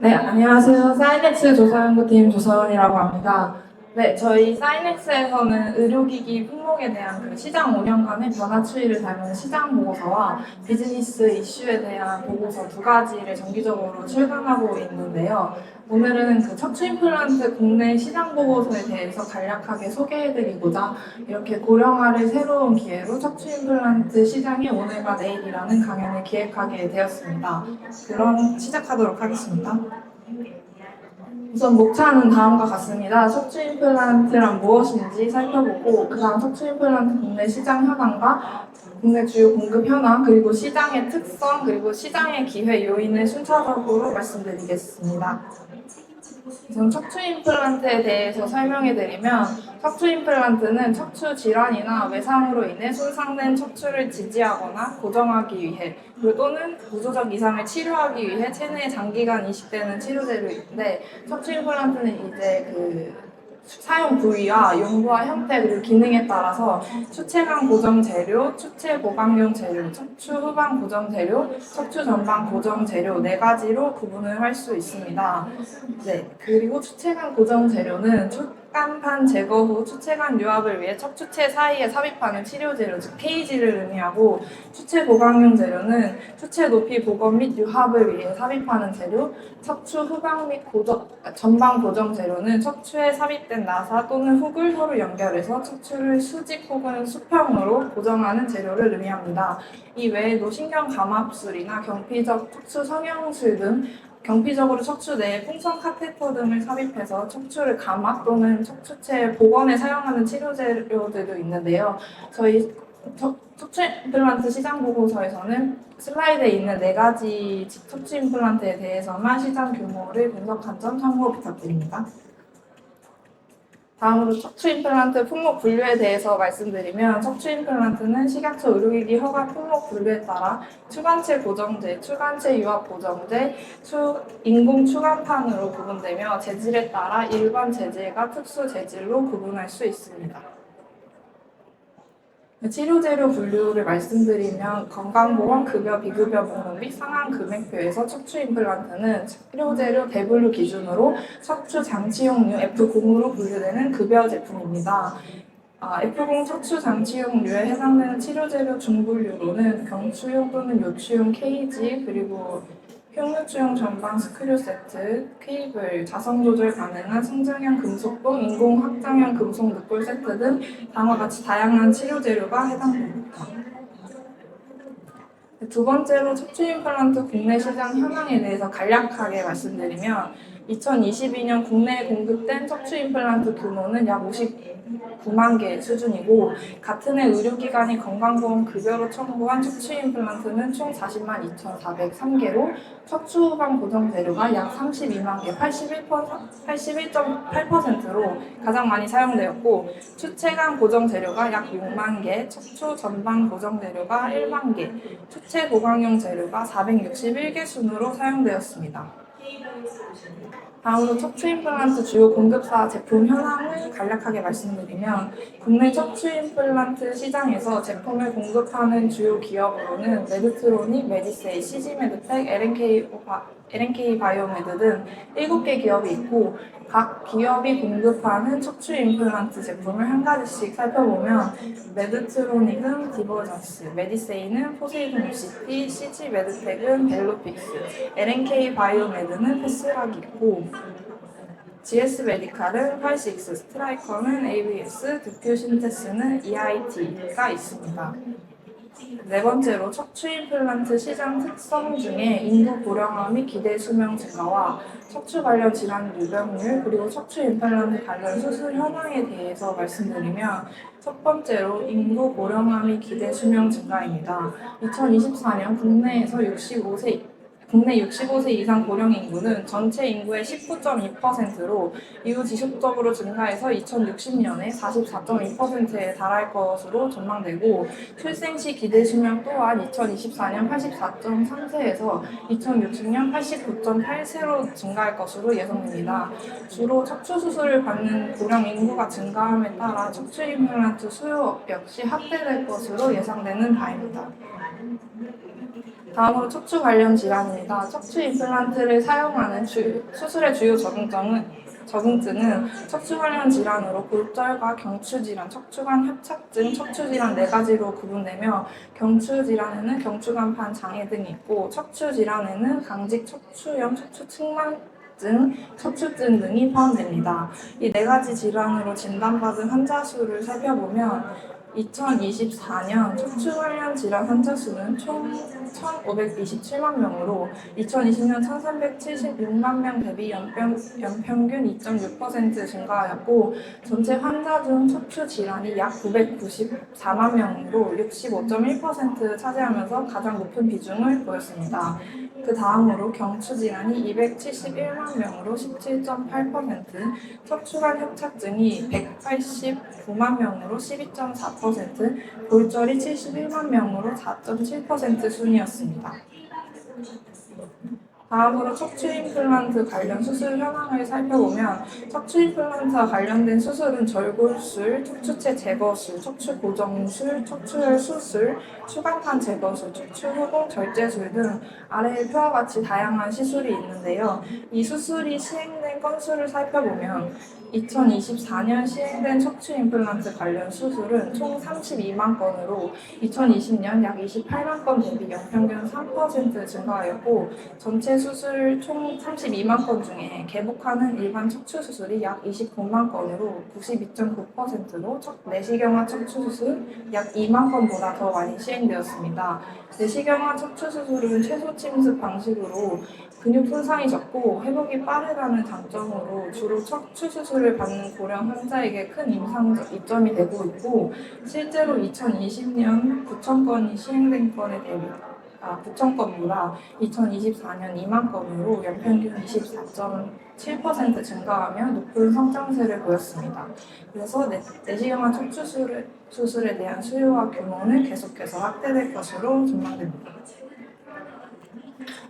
네, 안녕하세요. 사이넥스 조사연구팀 조서연이라고 합니다. 네, 저희 사이넥스에서는 의료기기 품목에 대한 시장 5년간의 변화 추이를 담은 시장 보고서와 비즈니스 이슈에 대한 보고서 두 가지를 정기적으로 출간하고 있는데요. 오늘은 척추 임플란트 국내 시장 보고서에 대해서 간략하게 소개해드리고자 이렇게 고령화를 새로운 기회로 척추 임플란트 시장의 오늘과 내일이라는 강연을 기획하게 되었습니다. 그럼 시작하도록 하겠습니다. 우선 목차는 다음과 같습니다. 척추 임플란트란 무엇인지 살펴보고 그 다음 척추 임플란트 국내 시장 현황과 국내 주요 공급 현황 그리고 시장의 특성 그리고 시장의 기회 요인을 순차적으로 말씀드리겠습니다. 우선 척추 임플란트에 대해서 설명해드리면 척추 임플란트는 척추 질환이나 외상으로 인해 손상된 척추를 지지하거나 고정하기 위해 또는 구조적 이상을 치료하기 위해 체내에 장기간 이식되는 치료제로인데 척추 임플란트는 이제 사용 부위와 용도와 형태 그리고 기능에 따라서 추체간 고정 재료, 추체 보강용 재료, 척추 후방 고정 재료, 척추 전방 고정 재료 네 가지로 구분을 할 수 있습니다. 네, 그리고 추체간 고정 재료는 촉간판 제거 후 추체간 유압을 위해 척추체 사이에 삽입하는 치료 재료, 즉 케이지를 의미하고 추체 보강용 재료는 추체 높이 보건 및 유합을 위해 삽입하는 재료, 척추 후방 및 전방 고정 재료는 척추에 삽입된 나사 또는 훅을 서로 연결해서 척추를 수직 혹은 수평으로 고정하는 재료를 의미합니다. 이 외에도 신경 감압술이나 경피적 척추 성형술 등 경피적으로 척추 내에 풍선 카테터 등을 삽입해서 척추를 감압 또는 척추체 복원에 사용하는 치료 재료들도 있는데요. 저희 척추 임플란트 시장 보고서에서는 슬라이드에 있는 네 가지 척추 임플란트에 대해서만 시장 규모를 분석한 점 참고 부탁드립니다. 다음으로 척추 임플란트 품목 분류에 대해서 말씀드리면 척추 임플란트는 식약처 의료기기 허가 품목 분류에 따라 추간체 고정제, 추간체 유압 고정제, 인공 추간판으로 구분되며 재질에 따라 일반 재질과 특수 재질로 구분할 수 있습니다. 치료재료 분류를 말씀드리면 건강보험 급여 비급여 목록 및 상한 금액표에서 척추 임플란트는 치료재료 대분류 기준으로 척추 장치용류 F0으로 분류되는 급여 제품입니다. F0 척추 장치용류에 해당되는 치료재료 중분류로는 경추용 또는 요추용 케이지 그리고 흉노추용 전방 스크류 세트, 케이블, 자성 조절 가능한 성장형 금속봉, 인공 확장형 금속 늑골 세트 등 다음과 같이 다양한 치료 재료가 해당됩니다. 두 번째로 척추 임플란트 국내 시장 현황에 대해서 간략하게 말씀드리면 2022년 국내에 공급된 척추 임플란트 규모는 약 59만 개 수준이고 같은 해 의료기관이 건강보험 급여로 청구한 척추 임플란트는 총 40만 2,403개로 척추 후방 고정 재료가 약 32만 개, 81.8%로 가장 많이 사용되었고 추체간 고정 재료가 약 6만 개, 척추 전방 고정 재료가 1만 개, 추체 보강용 재료가 461개 순으로 사용되었습니다. 다음으로 척추 임플란트 주요 공급사 제품 현황을 간략하게 말씀드리면 국내 척추 임플란트 시장에서 제품을 공급하는 주요 기업으로는 메드트로닉, 메디세이, CG메드텍, LNK 바이오메드 등 7개 기업이 있고 각 기업이 공급하는 척추 임플란트 제품을 한 가지씩 살펴보면 메드트로닉은 디버전스, 메디세이는 포세이돈 UCT, CG메드텍은 벨로픽스, LNK 바이오메드는 패스락이 있고 GS 메디칼은 86, 스트라이커는 ABS, 듀큐 신테스는 EIT가 있습니다. 네 번째로 척추 임플란트 시장 특성 중에 인구 고령화 및 기대 수명 증가와 척추 관련 질환 유병률 그리고 척추 임플란트 관련 수술 현황에 대해서 말씀드리면 첫 번째로 인구 고령화 및 기대 수명 증가입니다. 2024년 국내 65세 이상 고령 인구는 전체 인구의 19.2%로 이후 지속적으로 증가해서 2060년에 44.2%에 달할 것으로 전망되고 출생 시 기대 수명 또한 2024년 84.3세에서 2060년 89.8세로 증가할 것으로 예상됩니다. 주로 척추 수술을 받는 고령 인구가 증가함에 따라 척추 임플란트 수요 역시 확대될 것으로 예상되는 바입니다. 다음으로 척추 관련 질환입니다. 척추 임플란트를 사용하는 수술의 주요 적응증은 척추 관련 질환으로 골절과 경추 질환, 척추관 협착증, 척추 질환 네 가지로 구분되며 경추 질환에는 경추간판 장애 등이 있고 척추 질환에는 강직 척추염, 척추 측만증, 척추증 등이 포함됩니다. 이 네 가지 질환으로 진단받은 환자 수를 살펴보면 2024년 척추 관련 질환 환자 수는 총 1,527만 명으로 2020년 1,376만 명 대비 연평균 2.6% 증가하였고 전체 환자 중 척추 질환이 약 994만 명으로 65.1% 차지하면서 가장 높은 비중을 보였습니다. 그 다음으로 경추 질환이 271만 명으로 17.8%, 척추관 협착증이 189만 명으로 12.4%, 골절이 71만 명으로 4.7% 순이었습니다. 다음으로 척추 임플란트 관련 수술 현황을 살펴보면 척추 임플란트와 관련된 수술은 절골술, 척추체 제거술, 척추 고정술, 척추혈 수술, 추간판 제거술, 척추 후공 절제술 등 아래 표와 같이 다양한 시술이 있는데요. 이 수술이 시행된 건수를 살펴보면 2024년 시행된 척추 임플란트 관련 수술은 총 32만 건으로 2020년 약 28만 건 대비 연평균 3% 증가하였고 전체 수술 총 32만 건 중에 개복하는 일반 척추 수술이 약 29만 건으로 92.9%로 내시경화 척추 수술 약 2만 건보다 더 많이 시행되었습니다. 내시경화 척추 수술은 최소 침습 방식으로 근육 손상이 적고 회복이 빠르다는 장점으로 주로 척추 수술을 받는 고령 환자에게 큰 이점이 되고 있고 실제로 2020년 9천 건이 시행된 건에 대비 9천 건보다 2024년 2만 건으로 연평균 24.7% 증가하며 높은 성장세를 보였습니다. 그래서 내시경화 척추 수술에 대한 수요와 규모는 계속해서 확대될 것으로 전망됩니다.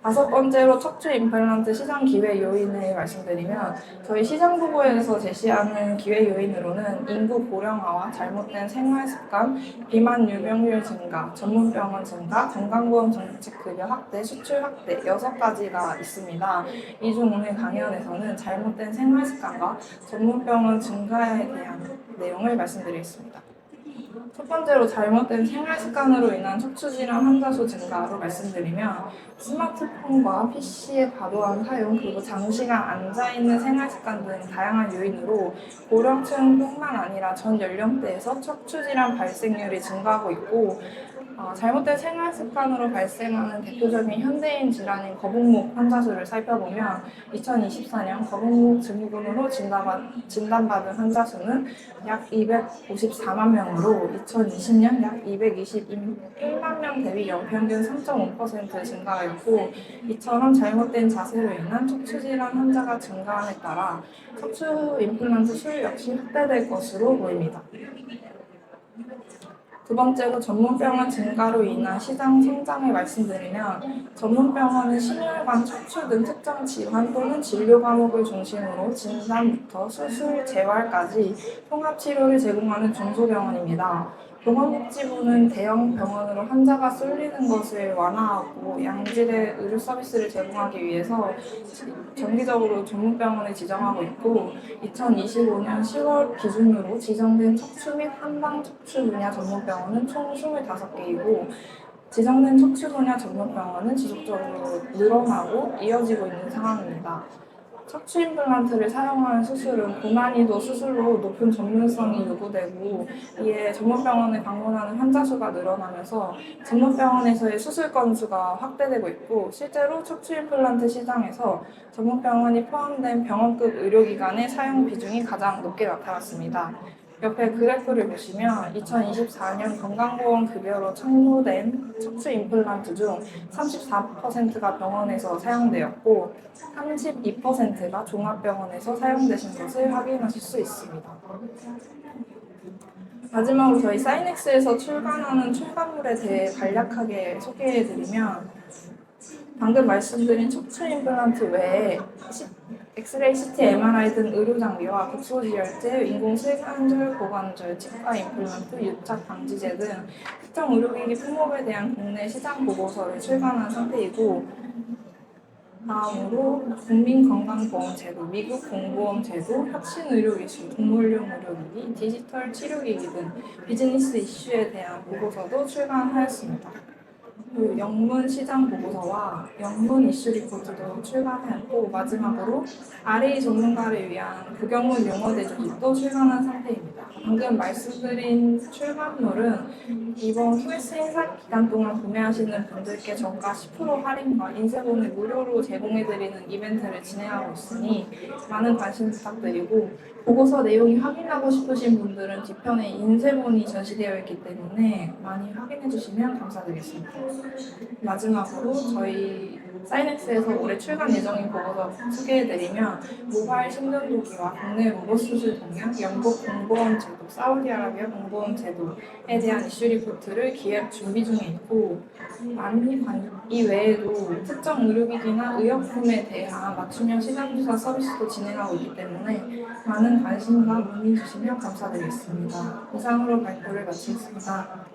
다섯 번째로 척추 임플란트 시장 기회 요인을 말씀드리면 저희 시장 보고에서 제시하는 기회 요인으로는 인구 고령화와 잘못된 생활 습관, 비만 유병률 증가, 전문 병원 증가, 건강보험 정책 급여 확대, 수출 확대 6가지가 있습니다. 이 중 오늘 강연에서는 잘못된 생활 습관과 전문 병원 증가에 대한 내용을 말씀드리겠습니다. 첫 번째로 잘못된 생활 습관으로 인한 척추 질환 환자 수 증가로 말씀드리면 스마트폰과 PC의 과도한 사용 그리고 장시간 앉아있는 생활 습관 등 다양한 요인으로 고령층뿐만 아니라 전 연령대에서 척추 질환 발생률이 증가하고 있고 잘못된 생활 습관으로 발생하는 대표적인 현대인 질환인 거북목 환자 수를 살펴보면 2024년 거북목 증후군으로 진단받은 환자 수는 약 254만 명으로 2020년 약 221만 명 대비 연평균 3.5% 증가하였고 이처럼 잘못된 자세로 인한 척추 질환 환자가 증가함에 따라 척추 임플란트 수요 역시 확대될 것으로 보입니다. 두 번째로 전문병원 증가로 인한 시장 성장을 말씀드리면 전문병원은 심혈관, 척추 등 특정 질환 또는 진료 과목을 중심으로 진단부터 수술, 재활까지 통합치료를 제공하는 중소병원입니다. 보건복지부는 대형 병원으로 환자가 쏠리는 것을 완화하고 양질의 의료 서비스를 제공하기 위해서 정기적으로 전문병원을 지정하고 있고 2025년 10월 기준으로 지정된 척추 및 한방 척추 분야 전문병원은 총 25개이고 지정된 척추 분야 전문병원은 지속적으로 늘어나고 이어지고 있는 상황입니다. 척추 임플란트를 사용하는 수술은 고난이도 수술로 높은 전문성이 요구되고 이에 전문병원을 방문하는 환자 수가 늘어나면서 전문병원에서의 수술 건수가 확대되고 있고 실제로 척추 임플란트 시장에서 전문병원이 포함된 병원급 의료기관의 사용 비중이 가장 높게 나타났습니다. 옆에 그래프를 보시면 2024년 건강보험 급여로 청구된 척추 임플란트 중 34%가 병원에서 사용되었고 32%가 종합병원에서 사용되신 것을 확인하실 수 있습니다. 마지막으로 저희 사이넥스에서 출간하는 출간물에 대해 간략하게 소개해드리면 방금 말씀드린 척추 임플란트 외에 엑스레이, CT, MRI 등 의료 장비와 국소지혈제, 인공슬관절, 고관절, 치과 임플란트, 유착 방지제 등 특정 의료기기 품목에 대한 국내 시장 보고서를 출간한 상태이고, 다음으로 국민건강보험제도, 미국 공보험제도, 혁신의료기술, 동물용 의료기기, 디지털 치료기기 등 비즈니스 이슈에 대한 보고서도 출간하였습니다. 그 영문 시장 보고서와 영문 이슈 리포트도 출간하였고, 마지막으로 RA 전문가를 위한 국영문 용어 대조집도 출간한 상태입니다. 방금 말씀드린 출간물은 이번 QS 행사 기간 동안 구매하시는 분들께 저가 10% 할인과 인쇄본을 무료로 제공해드리는 이벤트를 진행하고 있으니 많은 관심 부탁드리고, 보고서 내용이 확인하고 싶으신 분들은 뒤편에 인쇄본이 전시되어 있기 때문에 많이 확인해 주시면 감사드리겠습니다. 마지막으로 저희 사이넥스에서 올해 출간 예정인 보고서 소개해드리면, 모바일 신전도기와 국내 로봇 수출 동향, 영국 공보험 제도, 사우디아라비아 공보험 제도에 대한 이슈 리포트를 기획 준비 중에 있고, 이 외에도 특정 의료기기나 의약품에 대한 맞춤형 시장조사 서비스도 진행하고 있기 때문에 많은 관심과 문의 주시면 감사드리겠습니다. 이상으로 발표를 마치겠습니다.